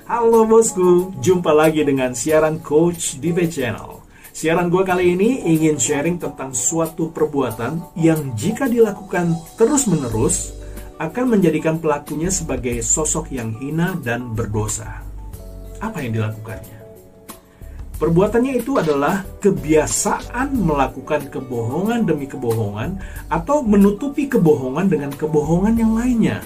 Halo bosku, jumpa lagi dengan siaran Coach di Channel. Siaran gue kali ini ingin sharing tentang suatu perbuatan yang jika dilakukan terus-menerus akan menjadikan pelakunya sebagai sosok yang hina dan berdosa. Apa yang dilakukannya? Perbuatannya itu adalah kebiasaan melakukan kebohongan demi kebohongan atau menutupi kebohongan dengan kebohongan yang lainnya.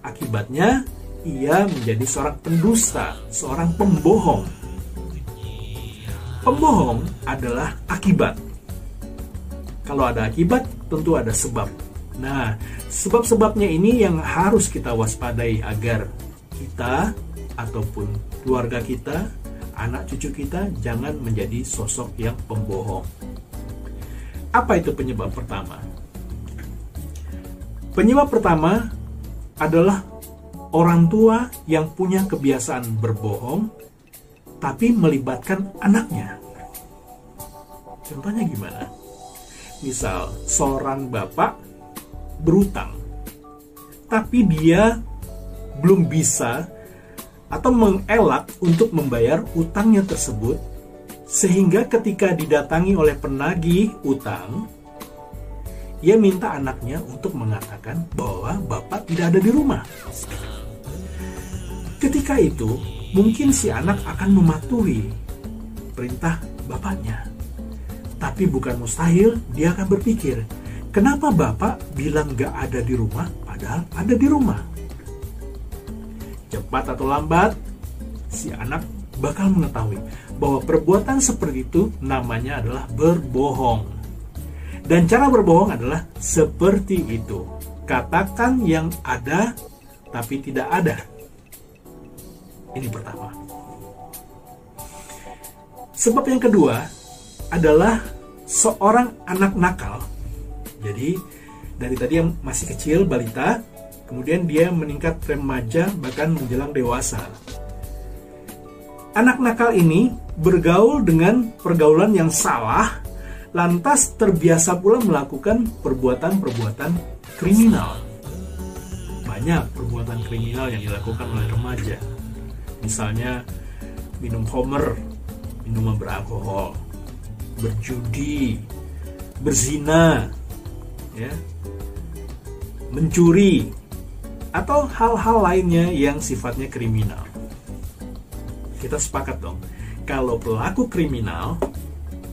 Akibatnya, ia menjadi seorang pendusta, seorang pembohong. Pembohong adalah akibat. Kalau ada akibat, tentu ada sebab. Nah, sebab-sebabnya ini yang harus kita waspadai agar kita ataupun keluarga kita, anak cucu kita jangan menjadi sosok yang pembohong. Apa itu penyebab pertama? Penyebab pertama adalah orang tua yang punya kebiasaan berbohong tapi melibatkan anaknya. Contohnya gimana? Misal seorang bapak berutang tapi dia belum bisa atau mengelak untuk membayar utangnya tersebut, sehingga ketika didatangi oleh penagih utang, ia minta anaknya untuk mengatakan bahwa bapak tidak ada di rumah. Ketika itu, mungkin si anak akan mematuhi perintah bapaknya. Tapi bukan mustahil, dia akan berpikir, kenapa bapak bilang gak ada di rumah, padahal ada di rumah? Cepat atau lambat, si anak bakal mengetahui bahwa perbuatan seperti itu namanya adalah berbohong. Dan cara berbohong adalah seperti itu. Katakan yang ada, tapi tidak ada. Ini pertama. Sebab yang kedua adalah seorang anak nakal. Jadi dari tadi yang masih kecil, balita, kemudian dia meningkat remaja, bahkan menjelang dewasa. Anak nakal ini bergaul dengan pergaulan yang salah, lantas terbiasa pula melakukan perbuatan-perbuatan kriminal. Banyak perbuatan kriminal yang dilakukan oleh remaja. Misalnya minum khamr, minuman beralkohol, berjudi, berzina, ya, mencuri, atau hal-hal lainnya yang sifatnya kriminal. Kita sepakat dong, kalau pelaku kriminal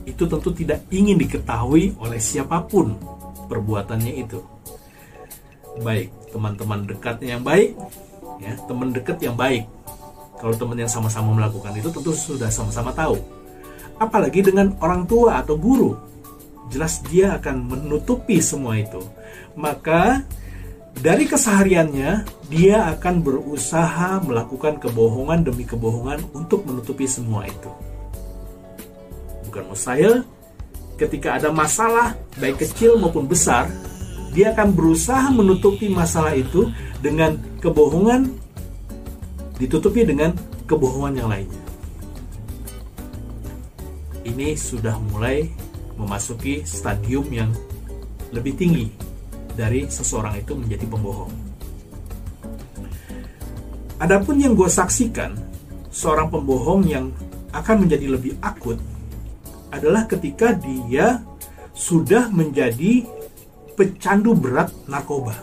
itu tentu tidak ingin diketahui oleh siapapun perbuatannya itu. Baik teman-teman dekatnya yang baik, ya, teman dekat yang baik. Kalau teman yang sama-sama melakukan itu tentu sudah sama-sama tahu. Apalagi dengan orang tua atau guru, jelas dia akan menutupi semua itu. Maka dari kesehariannya dia akan berusaha melakukan kebohongan demi kebohongan untuk menutupi semua itu. Bukan mustahil, ketika ada masalah baik kecil maupun besar, dia akan berusaha menutupi masalah itu dengan kebohongan, ditutupi dengan kebohongan yang lainnya. Ini sudah mulai memasuki stadium yang lebih tinggi dari seseorang itu menjadi pembohong. Adapun yang gue saksikan, seorang pembohong yang akan menjadi lebih akut adalah ketika dia sudah menjadi pecandu berat narkoba.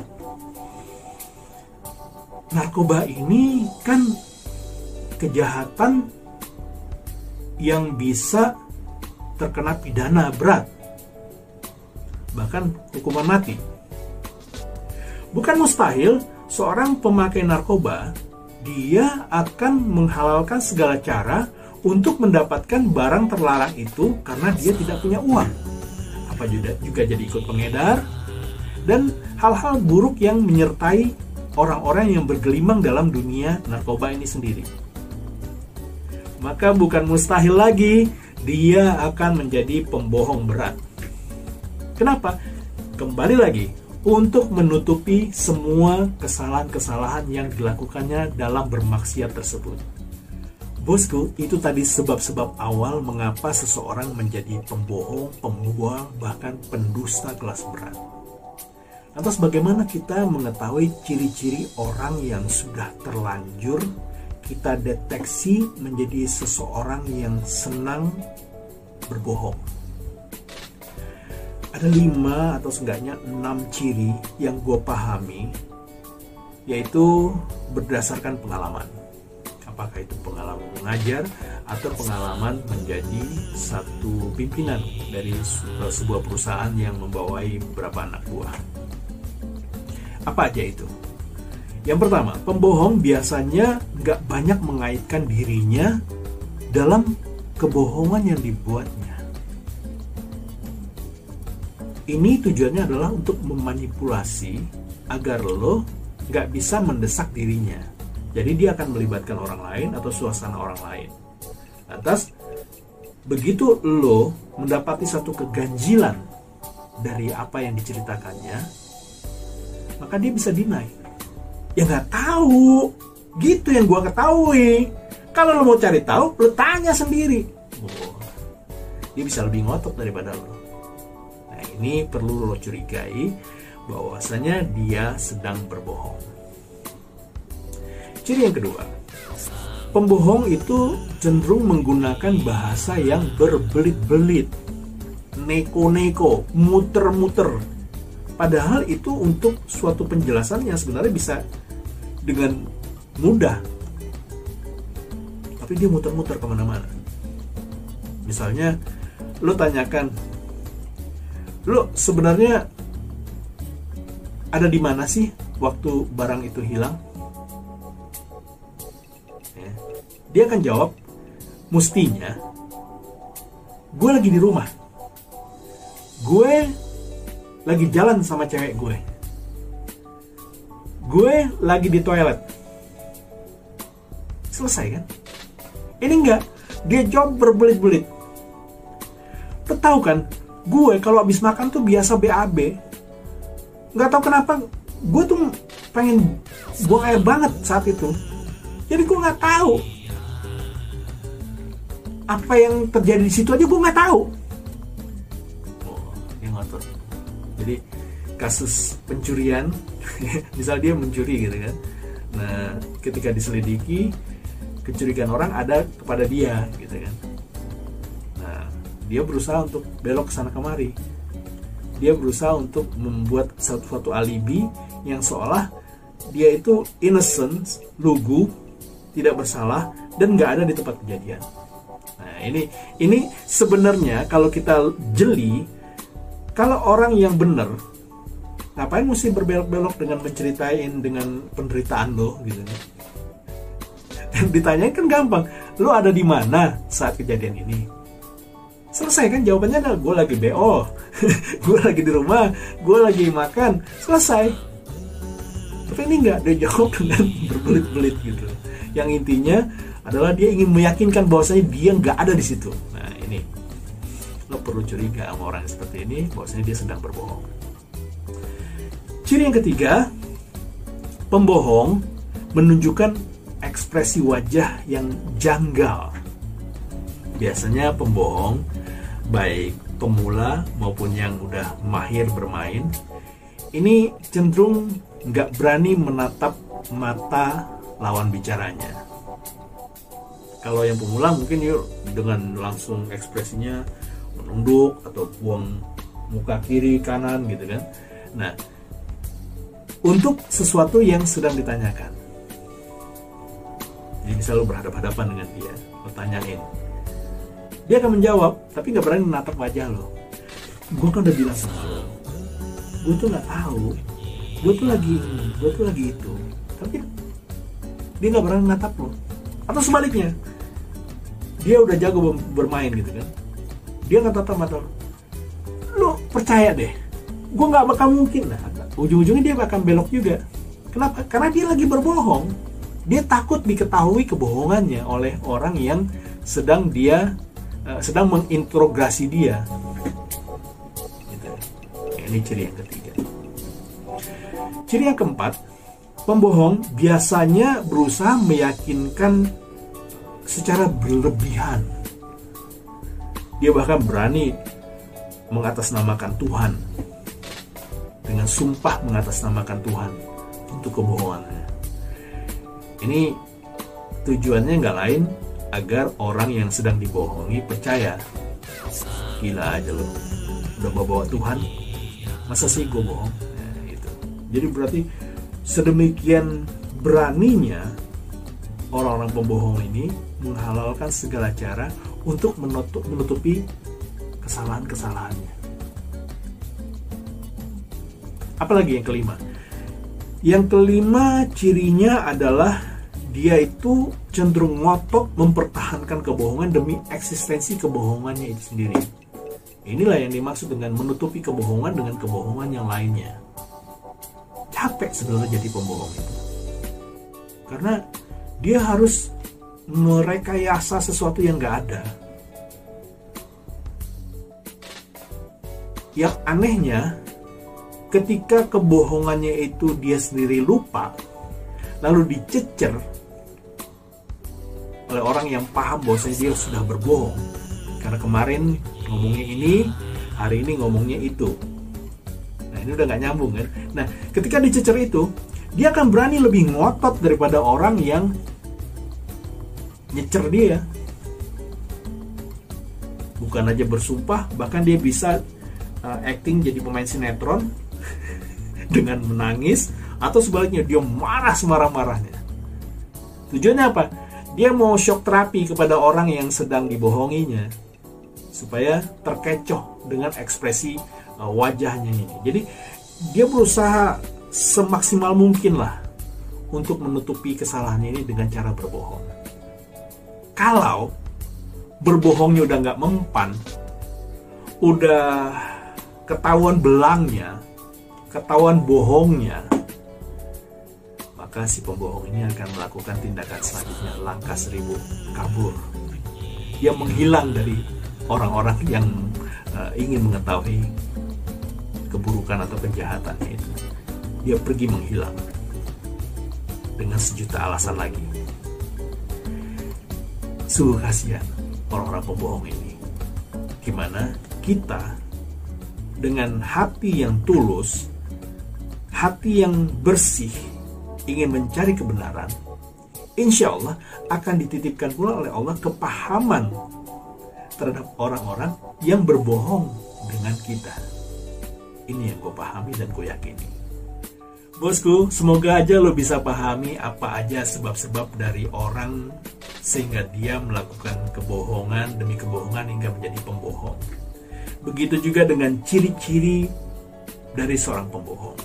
Narkoba ini kan kejahatan yang bisa terkena pidana berat, bahkan hukuman mati. Bukan mustahil seorang pemakai narkoba dia akan menghalalkan segala cara untuk mendapatkan barang terlarang itu karena dia tidak punya uang. Apa juga jadi ikut pengedar dan hal-hal buruk yang menyertai orang-orang yang bergelimang dalam dunia narkoba ini sendiri. Maka bukan mustahil lagi dia akan menjadi pembohong berat. Kenapa? Kembali lagi, untuk menutupi semua kesalahan-kesalahan yang dilakukannya dalam bermaksiat tersebut. Bosku, itu tadi sebab-sebab awal mengapa seseorang menjadi pembohong, pembual, bahkan pendusta kelas berat. Lantas bagaimana kita mengetahui ciri-ciri orang yang sudah terlanjur kita deteksi menjadi seseorang yang senang berbohong? Ada 5 atau seenggaknya 6 ciri yang gue pahami, yaitu berdasarkan pengalaman. Apakah itu pengalaman mengajar atau pengalaman menjadi satu pimpinan dari sebuah perusahaan yang membawai beberapa anak buah. Apa aja itu? Yang pertama, pembohong biasanya nggak banyak mengaitkan dirinya dalam kebohongan yang dibuatnya. Ini tujuannya adalah untuk memanipulasi agar lo nggak bisa mendesak dirinya. Jadi dia akan melibatkan orang lain atau suasana orang lain. Lantas, begitu lo mendapati satu keganjilan dari apa yang diceritakannya, maka dia bisa deny. Ya nggak tahu, gitu yang gua ketahui. Kalau lo mau cari tahu, lo tanya sendiri. Dia bisa lebih ngotot daripada lo. Nah, ini perlu lo curigai bahwasanya dia sedang berbohong. Ciri yang kedua, pembohong itu cenderung menggunakan bahasa yang berbelit-belit, neko-neko, muter-muter. Padahal itu untuk suatu penjelasan yang sebenarnya bisa dengan mudah. Tapi dia muter-muter kemana-mana. Misalnya, lo tanyakan, lo sebenarnya ada di mana sih waktu barang itu hilang? Ya. Dia akan jawab, mestinya, gue lagi di rumah. Gue lagi jalan sama cewek gue. Gue lagi di toilet. Selesai kan? Ini enggak. Dia jawab berbelit-belit. Lo tahu kan, gue kalau habis makan tuh biasa BAB. Nggak tahu kenapa, gue tuh pengen buang air banget saat itu. Jadi gue nggak tahu apa yang terjadi di situ aja, gue nggak tahu. Oh, dia ngotot. Jadi kasus pencurian, misal dia mencuri gitu kan. Nah, ketika diselidiki, kecurigaan orang ada kepada dia gitu kan. Nah, dia berusaha untuk belok ke sana kemari. Dia berusaha untuk membuat suatu alibi yang seolah dia itu innocent, lugu, tidak bersalah, dan nggak ada di tempat kejadian. Nah, ini sebenarnya kalau kita jeli, kalau orang yang benar, ngapain mesti berbelok-belok dengan menceritain dengan penderitaan lo gitu kan? Ditanyain kan gampang, lo ada di mana saat kejadian ini? Selesai kan, jawabannya adalah gue lagi BO, gue lagi di rumah, gue lagi makan, selesai. Tapi ini enggak, dia jawab dengan berbelit-belit gitu. Yang intinya adalah dia ingin meyakinkan bahwasanya dia nggak ada di situ. Nah, ini lo perlu curiga sama orang seperti ini, bahwasanya dia sedang berbohong. Ciri yang ketiga, pembohong menunjukkan ekspresi wajah yang janggal. Biasanya pembohong, baik pemula maupun yang udah mahir bermain, ini cenderung nggak berani menatap mata lawan bicaranya. Kalau yang pemula mungkin yuk dengan langsung ekspresinya menunduk atau buang muka kiri kanan gitu kan. Nah, untuk sesuatu yang sedang ditanyakan, jadi bisa lo berhadapan-hadapan dengan dia, lo tanyain, dia akan menjawab, tapi nggak berani menatap wajah lo. Gue kan udah bilang sama lo, gue tuh nggak tahu, gue tuh lagi ini, gue tuh lagi itu. Tapi dia nggak berani menatap lo. Atau sebaliknya, dia udah jago bermain gitu kan, dia nggak tatap mata lo. Lo percaya deh, gue nggak bakal mungkin. Nah, ujung-ujungnya dia akan belok juga. Kenapa? Karena dia lagi berbohong. Dia takut diketahui kebohongannya oleh orang yang sedang menginterogasi dia. Gitu. Ini ciri yang ketiga. Ciri yang keempat, pembohong biasanya berusaha meyakinkan secara berlebihan. Dia bahkan berani mengatasnamakan Tuhan, dengan sumpah mengatasnamakan Tuhan untuk kebohongannya. Ini Tujuannya nggak lain agar orang yang sedang dibohongi percaya. Gila aja lo, udah bawa Tuhan, masa sih gue bohong? Nah, gitu. Jadi berarti sedemikian beraninya orang-orang pembohong ini menghalalkan segala cara untuk menutupi kesalahan-kesalahannya. Apalagi yang kelima? Yang kelima cirinya adalah dia itu cenderung ngotot mempertahankan kebohongan demi eksistensi kebohongannya itu sendiri. Inilah yang dimaksud dengan menutupi kebohongan dengan kebohongan yang lainnya. Capek sebenarnya jadi pembohong itu. Karena dia harus merekayasa sesuatu yang gak ada. Yang anehnya, ketika kebohongannya itu dia sendiri lupa, lalu dicecer oleh orang yang paham bahwasanya dia sudah berbohong. Karena kemarin ngomongnya ini, hari ini ngomongnya itu. Nah, ini udah gak nyambung kan. Nah, ketika dicecer itu, dia akan berani lebih ngotot daripada orang yang nyecer dia. Bukan aja bersumpah, bahkan dia bisa acting jadi pemain sinetron dengan menangis, atau sebaliknya dia marah semarah-marahnya. Tujuannya apa? Dia mau shock terapi kepada orang yang sedang dibohonginya supaya terkecoh dengan ekspresi wajahnya ini. Jadi dia berusaha semaksimal mungkin lah untuk menutupi kesalahan ini dengan cara berbohong. Kalau berbohongnya udah nggak mempan, udah ketahuan belangnya, ketahuan bohongnya, maka si pembohong ini akan melakukan tindakan selanjutnya, langkah 1000, kabur. Dia menghilang dari orang-orang yang ingin mengetahui keburukan atau kejahatannya itu. Dia pergi menghilang dengan sejuta alasan lagi. Sungguh kasihan orang-orang pembohong ini. Gimana kita dengan hati yang tulus, hati yang bersih, ingin mencari kebenaran, insya Allah akan dititipkan pula oleh Allah kepahaman terhadap orang-orang yang berbohong dengan kita. Ini yang gue pahami dan gue yakini. Bosku, semoga aja lo bisa pahami apa aja sebab-sebab dari orang sehingga dia melakukan kebohongan demi kebohongan hingga menjadi pembohong. Begitu juga dengan ciri-ciri dari seorang pembohong.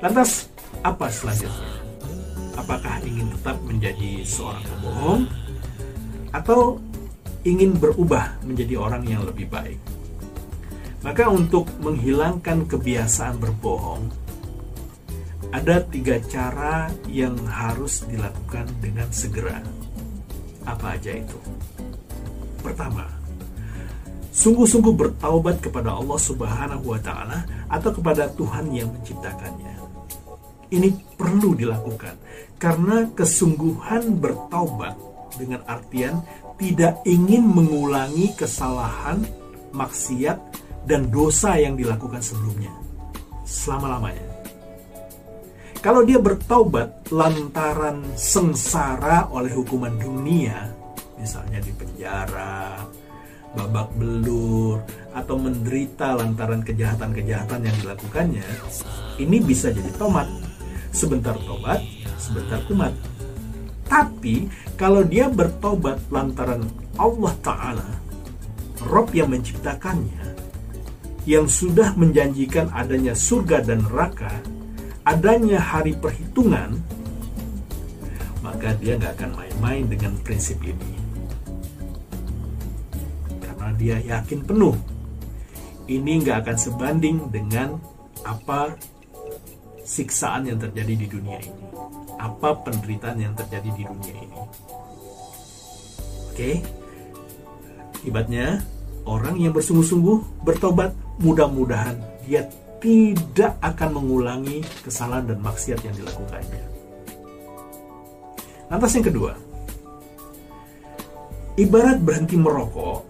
Lantas, apa selanjutnya? Apakah ingin tetap menjadi seorang pembohong atau ingin berubah menjadi orang yang lebih baik? Maka untuk menghilangkan kebiasaan berbohong, ada 3 cara yang harus dilakukan dengan segera. Apa aja itu? Pertama, sungguh-sungguh bertaubat kepada Allah Subhanahu wa Ta'ala atau kepada Tuhan yang menciptakannya. Ini perlu dilakukan karena kesungguhan bertaubat dengan artian tidak ingin mengulangi kesalahan, maksiat, dan dosa yang dilakukan sebelumnya selama-lamanya. Kalau dia bertaubat lantaran sengsara oleh hukuman dunia, misalnya di penjara, babak belur, atau menderita lantaran kejahatan-kejahatan yang dilakukannya, ini bisa jadi tomat. Sebentar tobat, sebentar kumat. Tapi kalau dia bertobat lantaran Allah Ta'ala, Rabb yang menciptakannya, yang sudah menjanjikan adanya surga dan neraka, adanya hari perhitungan, maka dia nggak akan main-main dengan prinsip ini. Karena dia yakin penuh ini nggak akan sebanding dengan apa siksaan yang terjadi di dunia ini, apa penderitaan yang terjadi di dunia ini. Oke? Akibatnya, orang yang bersungguh-sungguh bertobat, mudah-mudahan dia tidak akan mengulangi kesalahan dan maksiat yang dilakukannya. Lantas yang kedua, ibarat berhenti merokok,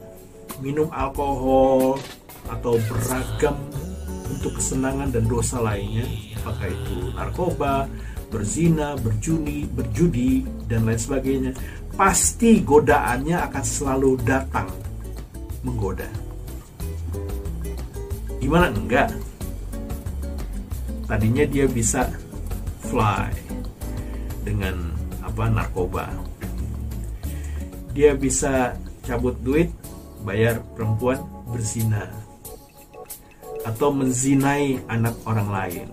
minum alkohol, atau beragam untuk kesenangan dan dosa lainnya, apakah itu narkoba, berzina, berjudi, dan lain sebagainya, pasti godaannya akan selalu datang menggoda. Gimana enggak? Tadinya dia bisa fly dengan narkoba. Dia bisa cabut duit, bayar perempuan berzina, atau menzinai anak orang lain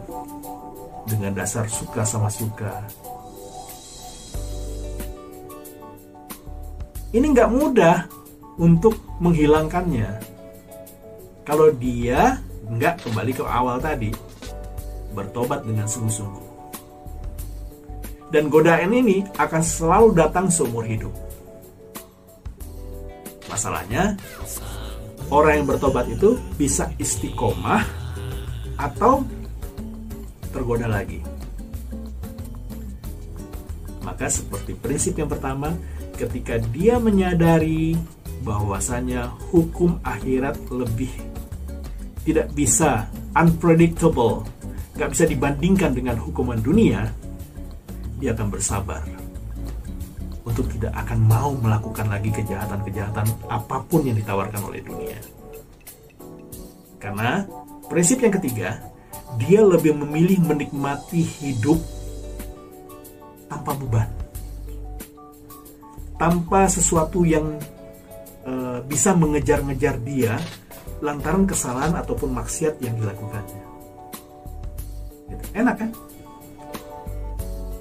dengan dasar suka sama suka. Ini nggak mudah untuk menghilangkannya kalau dia nggak kembali ke awal tadi, bertobat dengan sungguh-sungguh. Dan godaan ini akan selalu datang seumur hidup. Masalahnya, orang yang bertobat itu bisa istiqomah atau tergoda lagi. Maka seperti prinsip yang pertama, ketika dia menyadari bahwasanya hukum akhirat lebih tidak bisa, unpredictable, nggak bisa dibandingkan dengan hukuman dunia, dia akan bersabar untuk tidak akan mau melakukan lagi kejahatan-kejahatan apapun yang ditawarkan oleh dunia. Karena prinsip yang ketiga, dia lebih memilih menikmati hidup tanpa beban, tanpa sesuatu yang bisa mengejar-ngejar dia lantaran kesalahan ataupun maksiat yang dilakukannya. Enak kan?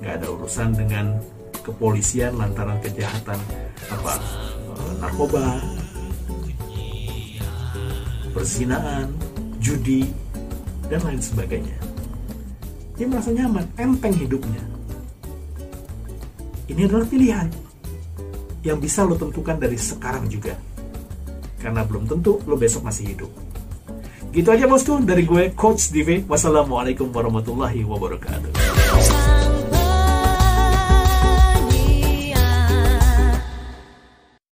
Gak ada urusan dengan kepolisian lantaran kejahatan narkoba, perzinaan, judi, dan lain sebagainya. Dia merasa nyaman, enteng hidupnya. Ini adalah pilihan yang bisa lo tentukan dari sekarang juga, karena belum tentu lo besok masih hidup. Gitu aja bosku dari gue, Coach Dive. Wassalamualaikum warahmatullahi wabarakatuh.